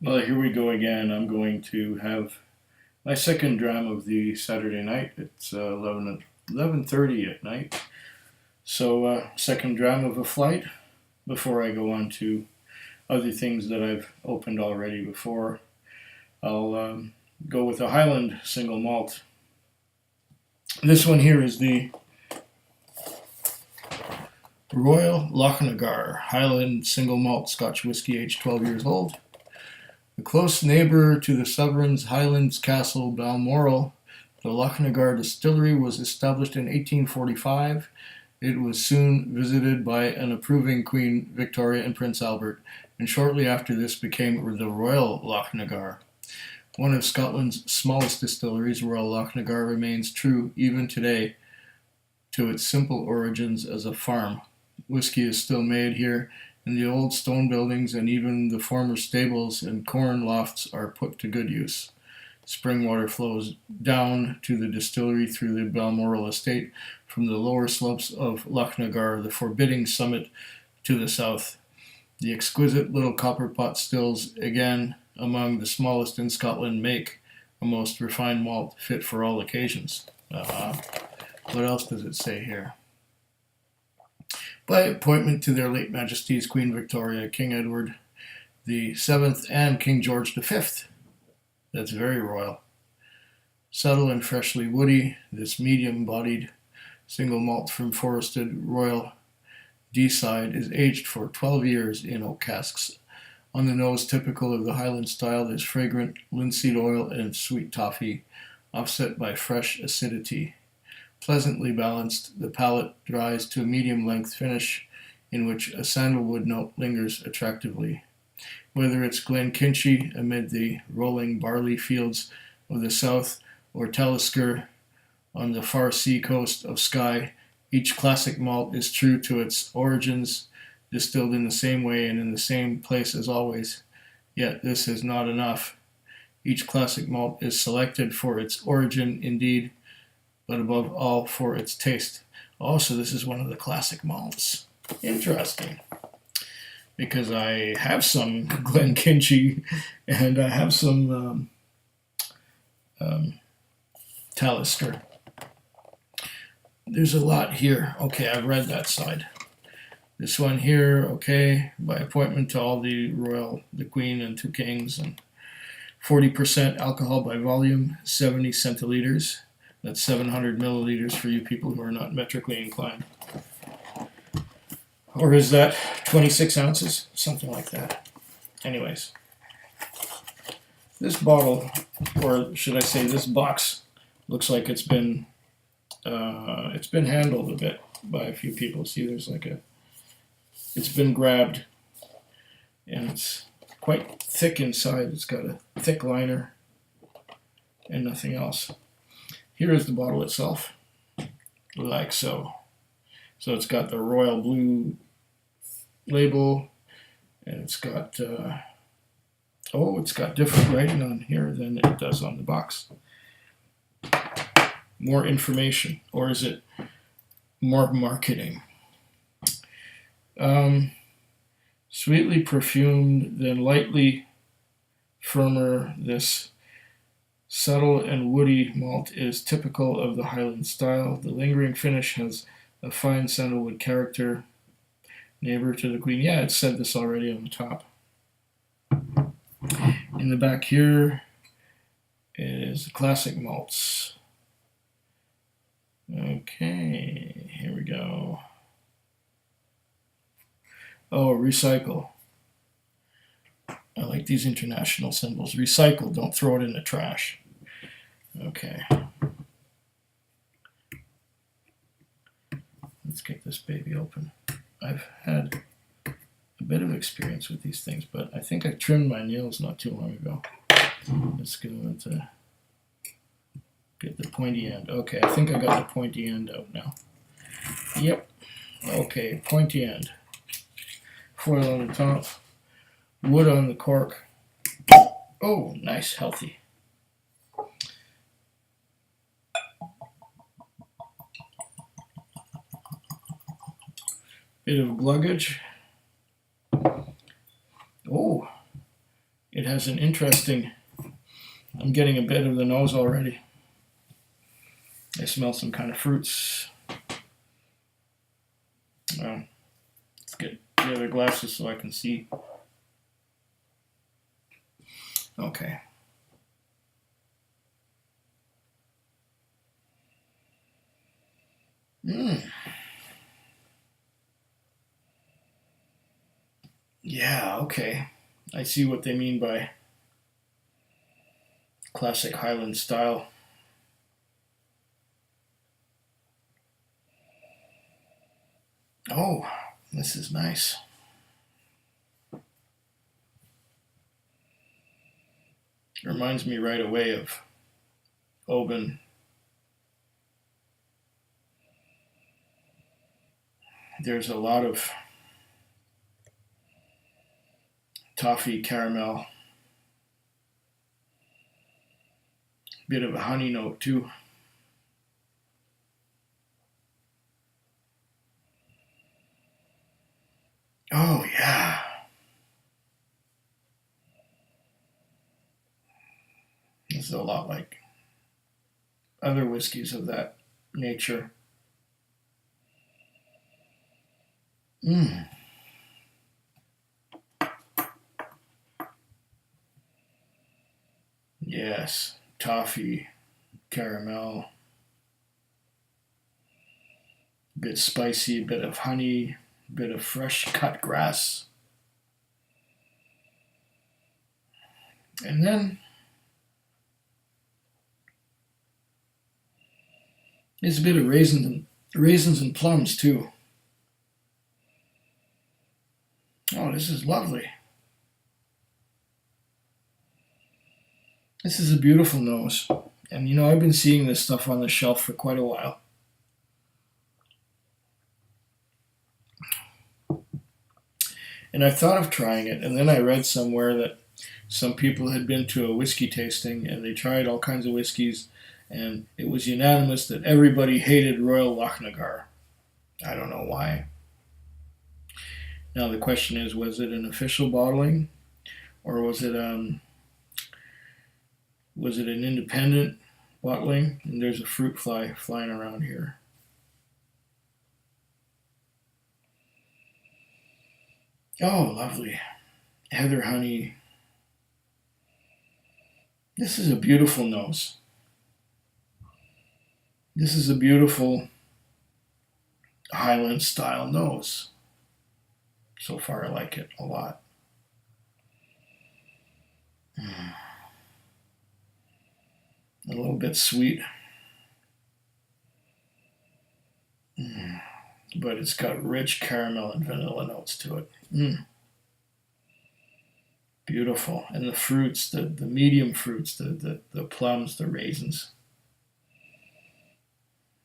Well, here we go again. I'm going to have my second dram of the Saturday night. It's 11:30 at night. So, second dram of a flight before I go on to other things that I've opened already before. I'll go with a Highland single malt. This one here is the Royal Lochnagar Highland single malt Scotch Whisky, aged 12 years old. A close neighbor to the sovereign's Highlands Castle, Balmoral, the Lochnagar distillery was established in 1845. It was soon visited by an approving Queen Victoria and Prince Albert, and shortly after this became the Royal Lochnagar. One of Scotland's smallest distilleries, Royal Lochnagar remains true even today to its simple origins as a farm. Whiskey is still made here in the old stone buildings, and even the former stables and corn lofts are put to good use. Spring water flows down to the distillery through the Balmoral estate from the lower slopes of Lochnagar, the forbidding summit to the south. The exquisite little copper pot stills, again among the smallest in Scotland, make a most refined malt fit for all occasions. What else does it say here? By appointment to their late Majesties Queen Victoria, King Edward the Seventh, and King George the Fifth. That's very royal. Subtle and freshly woody, this medium-bodied single malt from forested Royal Deeside is aged for 12 years in oak casks. On the nose, typical of the Highland style, there's fragrant linseed oil and sweet toffee, offset by fresh acidity. Pleasantly balanced, the palate dries to a medium-length finish in which a sandalwood note lingers attractively. Whether it's Glenkinchie amid the rolling barley fields of the south or Talisker on the far sea coast of Skye, each classic malt is true to its origins, distilled in the same way and in the same place as always. Yet this is not enough. Each classic malt is selected for its origin, indeed, but above all for its taste. Also, this is one of the classic malts. Interesting, because I have some Glenkinchie and I have some Talisker. There's a lot here. Okay, I've read that side. This one here, okay, by appointment to all the Queen and two kings, and 40% alcohol by volume, 70 centiliters. That's 700 milliliters for you people who are not metrically inclined. Or is that 26 ounces? Something like that. Anyways, this bottle, or should I say this box, looks like it's been handled a bit by a few people. See, there's it's been grabbed, and it's quite thick inside. It's got a thick liner and nothing else. Here is the bottle itself, like so. So it's got the royal blue label, and it's got it's got different writing on here than it does on the box. More information, or is it more marketing? Sweetly perfumed, then lightly firmer, this subtle and woody malt is typical of the Highland style. The lingering finish has a fine sandalwood character. Neighbor to the Queen. Yeah, it said this already on the top. In the back here is the classic malts. Okay, here we go. Oh, recycle. I like these international symbols. Recycle, don't throw it in the trash. Okay. Let's get this baby open. I've had a bit of experience with these things, but I think I trimmed my nails not too long ago. Let's go into get the pointy end. Okay, I think I got the pointy end out now. Yep. Okay, pointy end. Foil on the top. Wood on the cork. Oh, nice, healthy. Bit of gluggage. Oh, It has an interesting, I'm getting a bit of the nose already. I smell some kind of fruits. Well, let's get the other glasses so I can see. Okay. Yeah, okay. I see what they mean by classic Highland style. Oh, this is nice. It reminds me right away of Oban. There's a lot of toffee, caramel, bit of a honey note too. Oh yeah. This is a lot like other whiskeys of that nature. Yes, toffee, caramel, a bit spicy, a bit of honey, a bit of fresh cut grass. And then there's a bit of raisins and plums too. Oh, this is lovely. This is a beautiful nose. And you know, I've been seeing this stuff on the shelf for quite a while. And I thought of trying it, and then I read somewhere that some people had been to a whiskey tasting and they tried all kinds of whiskeys, and it was unanimous that everybody hated Royal Lochnagar. I don't know why. Now the question is, was it an official bottling, or was it an independent bottling? And there's a fruit fly flying around here. Oh, lovely. Heather honey. This is a beautiful nose. This is a beautiful Highland style nose. So far I like it a lot. A little bit sweet. But it's got rich caramel and vanilla notes to it. Beautiful. And the fruits, the medium fruits, the plums, the raisins.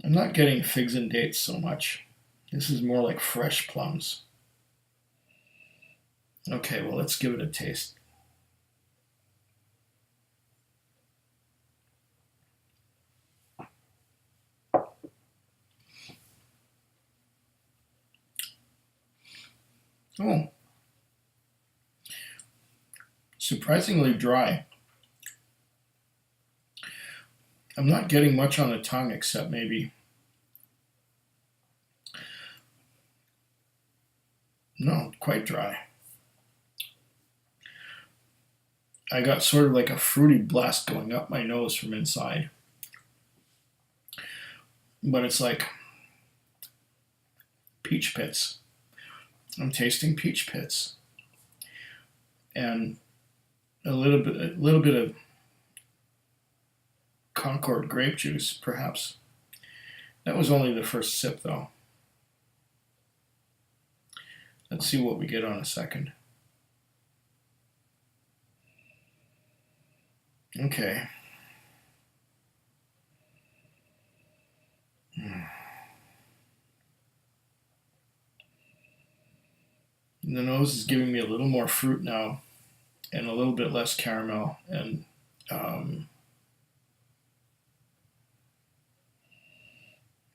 I'm not getting figs and dates so much. This is more like fresh plums. Okay, well, let's give it a taste. Oh, surprisingly dry. I'm not getting much on the tongue except maybe, no, quite dry. I got sort of like a fruity blast going up my nose from inside. But it's like peach pits. I'm tasting peach pits. And a little bit of Concord grape juice, perhaps. That was only the first sip, though. Let's see what we get on a second. Okay. The nose is giving me a little more fruit now, and a little bit less caramel, and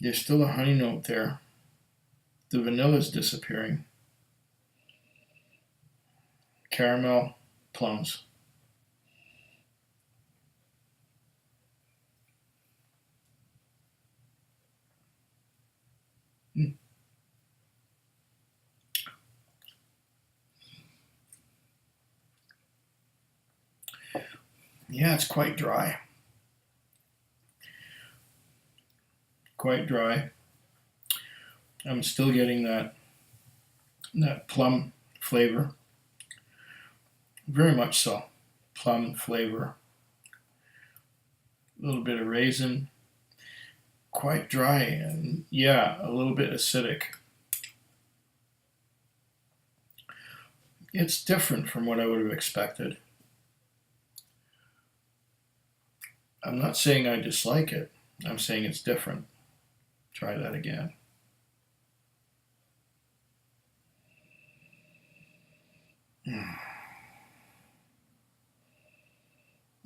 there's still a honey note there. The vanilla is disappearing. Caramel, plums. Yeah, it's quite dry. Quite dry. I'm still getting that plum flavor. Very much so. Plum flavor. A little bit of raisin. Quite dry and yeah, a little bit acidic. It's different from what I would have expected. I'm not saying I dislike it. I'm saying it's different. Try that again.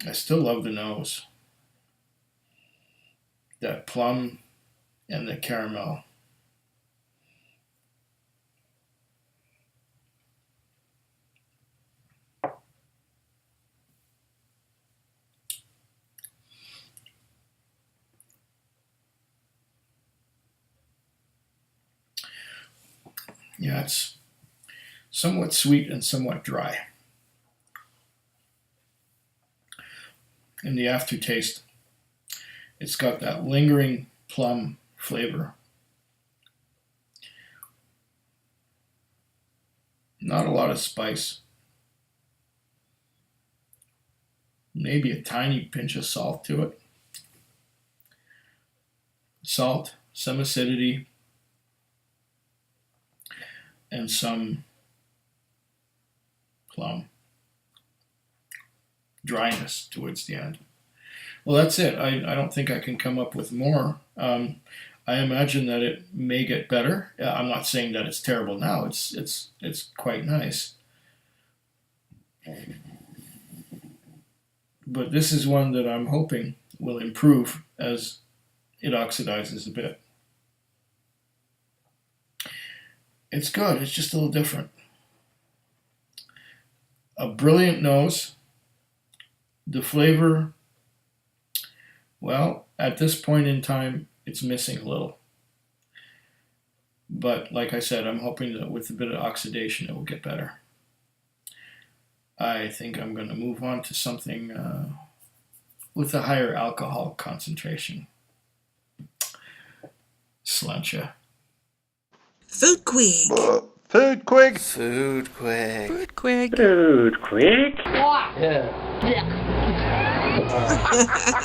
I still love the nose. That plum and the caramel. Yeah, it's somewhat sweet and somewhat dry. In the aftertaste, it's got that lingering plum flavor. Not a lot of spice. Maybe a tiny pinch of salt to it. Salt, some acidity, and some plum. Dryness towards the end. Well, that's it. I don't think I can come up with more. I imagine that it may get better. I'm not saying that it's terrible now. It's quite nice. But this is one that I'm hoping will improve as it oxidizes a bit. It's good. It's just a little different. A brilliant nose. The flavor, well, at this point in time, it's missing a little. But like I said, I'm hoping that with a bit of oxidation, it will get better. I think I'm going to move on to something with a higher alcohol concentration. Slancha. Food Quig. Food Quig. Food Quig. Food Quig. Food Quig. Yeah.